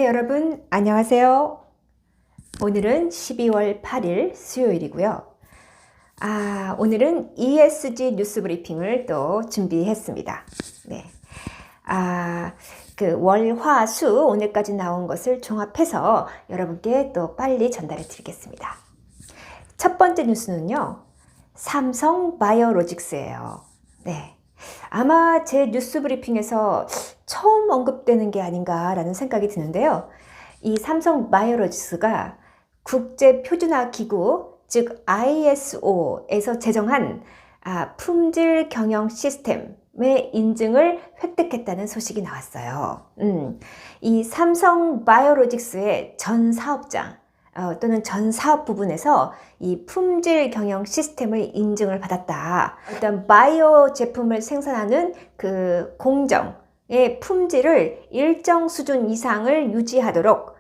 여러분, 안녕하세요. 오늘은 12월 8일 수요일이고요. 오늘은 ESG 뉴스 브리핑을 또 준비했습니다. 네. 월, 화, 수 오늘까지 나온 것을 종합해서 여러분께 또 빨리 전달해 드리겠습니다. 첫 번째 뉴스는요, 삼성 바이오로직스예요. 네. 아마 제 뉴스 브리핑에서 처음 언급되는 게 아닌가라는 생각이 드는데요. 이 삼성 바이오로직스가 국제 표준화 기구, 즉 ISO에서 제정한 품질 경영 시스템의 인증을 획득했다는 소식이 나왔어요. 이 삼성 바이오로직스의 전 사업장 또는 전 사업 부분에서 이 품질 경영 시스템의 인증을 받았다. 어떤 바이오 제품을 생산하는 그 공정의 품질을 일정 수준 이상을 유지하도록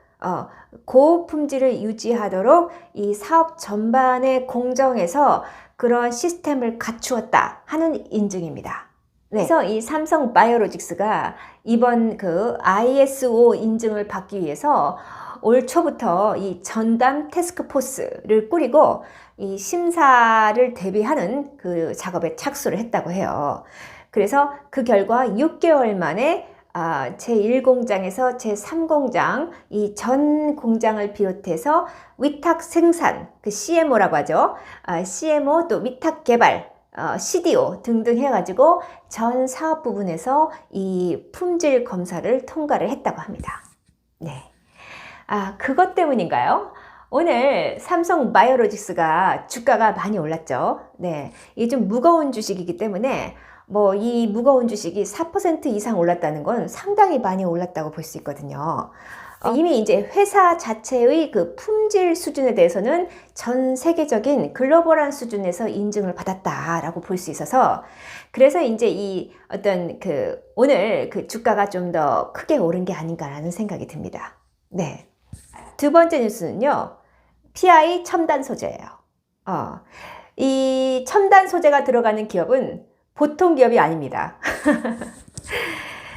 고품질을 유지하도록 이 사업 전반의 공정에서 그런 시스템을 갖추었다 하는 인증입니다. 네. 그래서 이 삼성 바이오로직스가 이번 그 ISO 인증을 받기 위해서 올 초부터 이 전담 태스크포스를 꾸리고 이 심사를 대비하는 그 작업에 착수를 했다고 해요. 그래서 그 결과 6개월 만에 제1공장에서 제3공장 이 전 공장을 비롯해서 위탁 생산, 그 CMO라고 하죠. CMO 또 위탁 개발, CDO 등등 해가지고 전 사업 부분에서 이 품질 검사를 통과를 했다고 합니다. 네. 그것 때문인가요? 오늘 삼성 바이오로직스가 주가가 많이 올랐죠. 네. 이게 좀 무거운 주식이기 때문에 이 무거운 주식이 4% 이상 올랐다는 건 상당히 많이 올랐다고 볼 수 있거든요. 이미 이제 회사 자체의 그 품질 수준에 대해서는 전 세계적인 글로벌한 수준에서 인증을 받았다라고 볼 수 있어서 그래서 이제 이 어떤 오늘 그 주가가 좀 더 크게 오른 게 아닌가라는 생각이 듭니다. 네. 두 번째 뉴스는요, PI 첨단 소재예요. 이 첨단 소재가 들어가는 기업은 보통 기업이 아닙니다.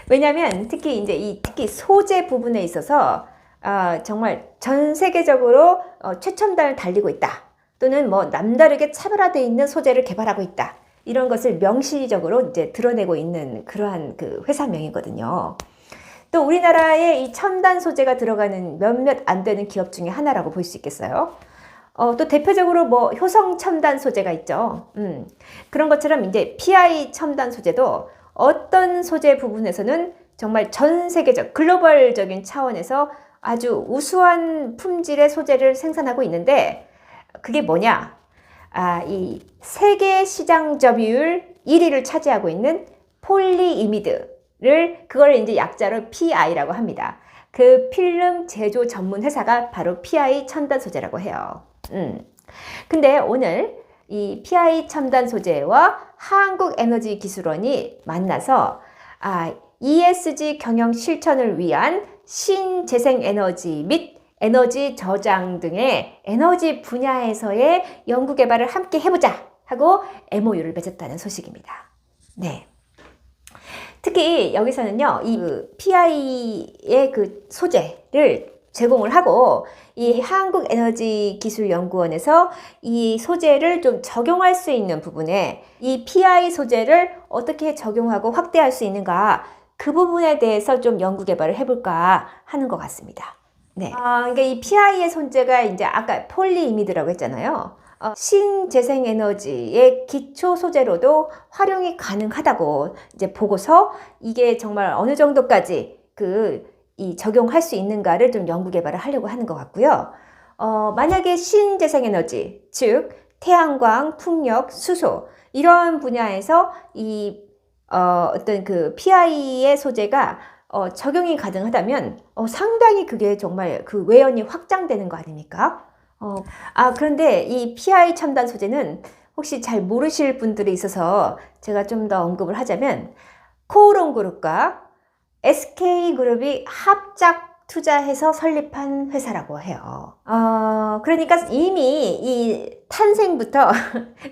왜냐하면 특히 소재 부분에 있어서 정말 전 세계적으로 최첨단을 달리고 있다. 또는 남다르게 차별화되어 있는 소재를 개발하고 있다. 이런 것을 명시적으로 이제 드러내고 있는 그러한 그 회사명이거든요. 또 우리나라에 이 첨단 소재가 들어가는 몇몇 안 되는 기업 중에 하나라고 볼 수 있겠어요. 또 대표적으로 효성 첨단 소재가 있죠. 그런 것처럼 이제 PI 첨단 소재도 어떤 소재 부분에서는 정말 전 세계적 글로벌적인 차원에서 아주 우수한 품질의 소재를 생산하고 있는데 그게 뭐냐? 이 세계 시장 점유율 1위를 차지하고 있는 폴리이미드를 그걸 이제 약자로 PI라고 합니다. 그 필름 제조 전문 회사가 바로 PI 첨단 소재라고 해요. 근데 오늘 이 PI 첨단 소재와 한국에너지기술원이 만나서 ESG 경영 실천을 위한 신재생에너지 및 에너지 저장 등의 에너지 분야에서의 연구개발을 함께 해보자 하고 MOU를 맺었다는 소식입니다. 네. 특히 여기서는요, 이 PI의 그 소재를 제공을 하고 이 한국에너지기술연구원에서 이 소재를 좀 적용할 수 있는 부분에 이 PI 소재를 어떻게 적용하고 확대할 수 있는가 그 부분에 대해서 좀 연구 개발을 해볼까 하는 것 같습니다. 네. 그러니까 이 PI의 소재가 이제 아까 폴리이미드라고 했잖아요. 신재생에너지의 기초 소재로도 활용이 가능하다고 이제 보고서 이게 정말 어느 정도까지 이 적용할 수 있는가를 좀 연구 개발을 하려고 하는 것 같고요. 만약에 신재생에너지, 즉 태양광, 풍력, 수소 이런 분야에서 이 어떤 그 PI의 소재가 적용이 가능하다면 상당히 그게 정말 그 외연이 확장되는 거 아닙니까? 그런데 이 PI 첨단 소재는 혹시 잘 모르실 분들이 있어서 제가 좀 더 언급을 하자면 코오롱그룹과 SK그룹이 합작 투자해서 설립한 회사라고 해요. 그러니까 이미 이 탄생부터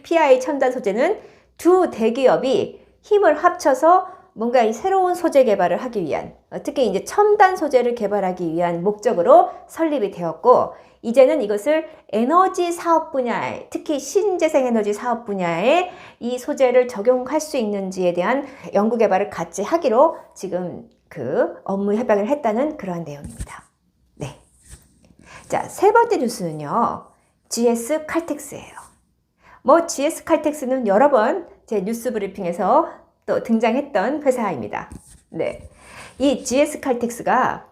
PI 첨단 소재는 두 대기업이 힘을 합쳐서 뭔가 이 새로운 소재 개발을 하기 위한, 특히 이제 첨단 소재를 개발하기 위한 목적으로 설립이 되었고, 이제는 이것을 에너지 사업 분야에, 특히 신재생 에너지 사업 분야에 이 소재를 적용할 수 있는지에 대한 연구 개발을 같이 하기로 지금 그 업무 협약을 했다는 그러한 내용입니다. 네. 자, 세 번째 뉴스는요, GS 칼텍스예요. 뭐 GS 칼텍스는 여러 번 제 뉴스 브리핑에서 또 등장했던 회사입니다. 네. 이 GS 칼텍스가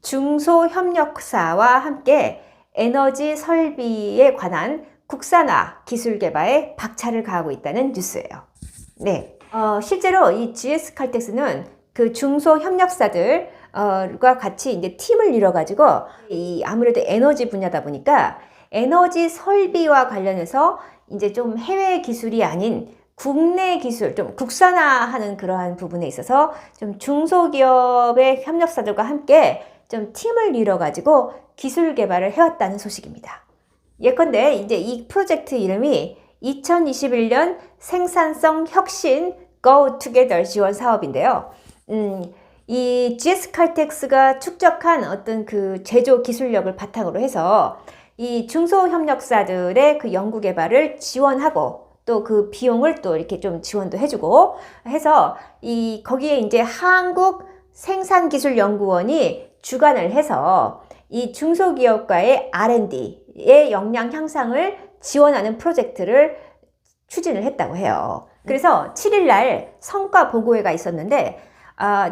중소협력사와 함께 에너지 설비에 관한 국산화 기술 개발에 박차를 가하고 있다는 뉴스예요. 네. 실제로 이 GS 칼텍스는 그 중소협력사들과 같이 이제 팀을 이뤄가지고 이 아무래도 에너지 분야다 보니까 에너지 설비와 관련해서 이제 좀 해외 기술이 아닌 국내 기술, 좀 국산화하는 그러한 부분에 있어서 좀 중소기업의 협력사들과 함께 좀 팀을 이뤄가지고 기술 개발을 해왔다는 소식입니다. 예컨대 이제 이 프로젝트 이름이 2021년 생산성 혁신 Go Together 지원 사업인데요. 이 GS 칼텍스가 축적한 어떤 그 제조 기술력을 바탕으로 해서 이 중소협력사들의 그 연구 개발을 지원하고 또 그 비용을 또 이렇게 좀 지원도 해주고 해서 거기에 이제 한국생산기술연구원이 주관을 해서 이 중소기업과의 R&D의 역량 향상을 지원하는 프로젝트를 추진을 했다고 해요. 그래서 7일 날 성과 보고회가 있었는데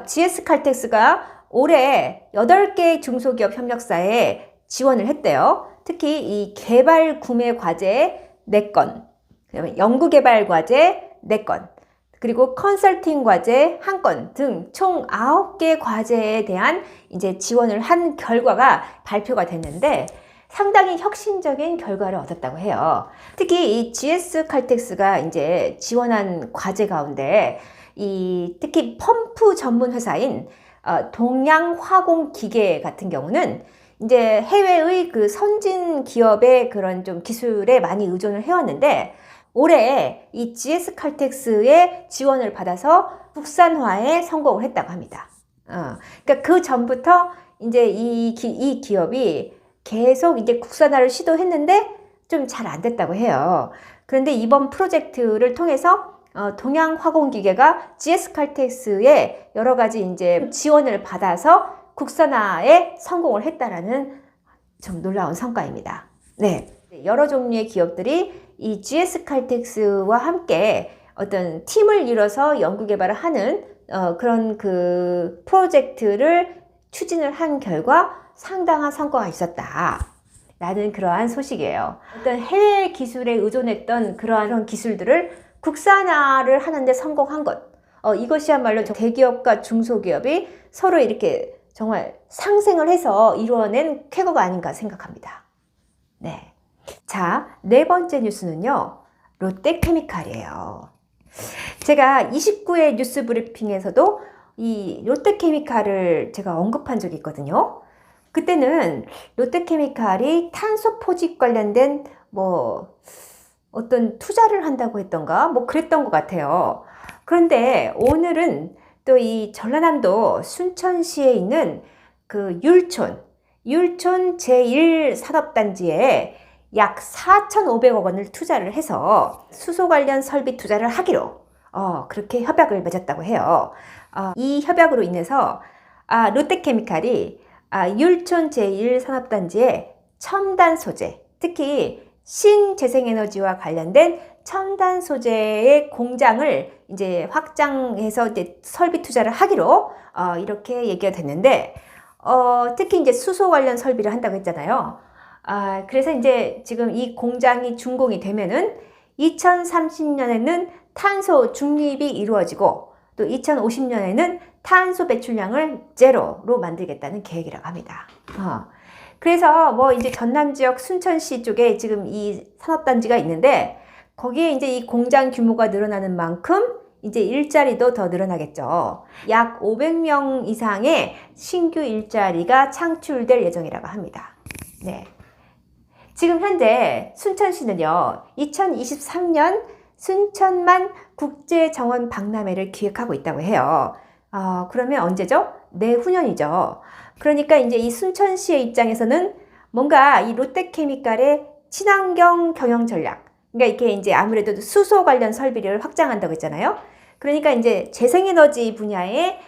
GS 칼텍스가 올해 8개 중소기업 협력사에 지원을 했대요. 특히 이 개발 구매 과제 4건, 연구 개발 과제 4건, 그리고 컨설팅 과제 1건 등 총 9개 과제에 대한 이제 지원을 한 결과가 발표가 됐는데 상당히 혁신적인 결과를 얻었다고 해요. 특히 이 GS 칼텍스가 이제 지원한 과제 가운데 특히 펌프 전문 회사인 동양화공기계 같은 경우는 이제 해외의 그 선진 기업의 그런 좀 기술에 많이 의존을 해왔는데 올해 이 GS 칼텍스의 지원을 받아서 국산화에 성공을 했다고 합니다. 그러니까 그 전부터 이제 이 기업이 계속 이제 국산화를 시도했는데 좀 잘 안 됐다고 해요. 그런데 이번 프로젝트를 통해서 동양화공기계가 GS 칼텍스의 여러 가지 이제 지원을 받아서 국산화에 성공을 했다라는 좀 놀라운 성과입니다. 네. 여러 종류의 기업들이 이 GS 칼텍스와 함께 어떤 팀을 이뤄서 연구 개발을 하는 그런 그 프로젝트를 추진을 한 결과 상당한 성과가 있었다. 라는 그러한 소식이에요. 어떤 해외 기술에 의존했던 그러한 기술들을 국산화를 하는데 성공한 것. 이것이야말로 대기업과 중소기업이 서로 이렇게 정말 상생을 해서 이루어낸 쾌거가 아닌가 생각합니다. 네. 자, 네 번째 뉴스는요, 롯데케미칼이에요. 제가 29회 뉴스 브리핑에서도 이 롯데케미칼을 제가 언급한 적이 있거든요. 그때는 롯데케미칼이 탄소 포집 관련된 어떤 투자를 한다고 했던가 그랬던 것 같아요. 그런데 오늘은 또 이 전라남도 순천시에 있는 그 율촌 제1산업단지에 약 4,500억 원을 투자를 해서 수소 관련 설비 투자를 하기로 그렇게 협약을 맺었다고 해요. 이 협약으로 인해서 롯데케미칼이 율촌 제1산업단지에 첨단 소재, 특히 신재생에너지와 관련된 첨단 소재의 공장을 이제 확장해서 이제 설비 투자를 하기로 이렇게 얘기가 됐는데 특히 이제 수소 관련 설비를 한다고 했잖아요. 그래서 이제 지금 이 공장이 준공이 되면은 2030년에는 탄소 중립이 이루어지고 또 2050년에는 탄소 배출량을 제로로 만들겠다는 계획이라고 합니다. 그래서 이제 전남 지역 순천시 쪽에 지금 이 산업단지가 있는데 거기에 이제 이 공장 규모가 늘어나는 만큼 이제 일자리도 더 늘어나겠죠. 약 500명 이상의 신규 일자리가 창출될 예정이라고 합니다. 네. 지금 현재 순천시는요, 2023년 순천만 국제정원 박람회를 기획하고 있다고 해요. 그러면 언제죠? 내후년이죠. 그러니까 이제 이 순천시의 입장에서는 뭔가 이 롯데케미칼의 친환경 경영 전략, 그러니까 이렇게 이제 아무래도 수소 관련 설비를 확장한다고 했잖아요. 그러니까 이제 재생에너지 분야에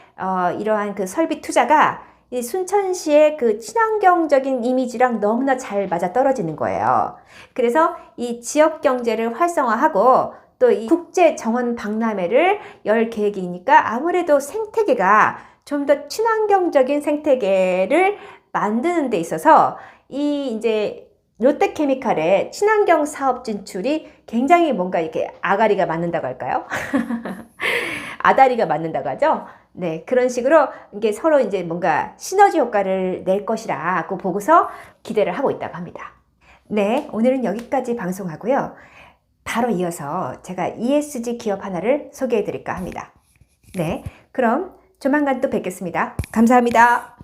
이러한 그 설비 투자가 이 순천시의 그 친환경적인 이미지랑 너무나 잘 맞아 떨어지는 거예요. 그래서 이 지역 경제를 활성화하고 또 이 국제 정원 박람회를 열 계획이니까 아무래도 생태계가 좀 더 친환경적인 생태계를 만드는 데 있어서 이 이제 롯데케미칼의 친환경 사업 진출이 굉장히 뭔가 이렇게 아가리가 맞는다고 할까요? 아다리가 맞는다고 하죠? 네, 그런 식으로 이게 서로 이제 뭔가 시너지 효과를 낼 것이라고 보고서 기대를 하고 있다고 합니다. 네, 오늘은 여기까지 방송하고요. 바로 이어서 제가 ESG 기업 하나를 소개해 드릴까 합니다. 네, 그럼 조만간 또 뵙겠습니다. 감사합니다.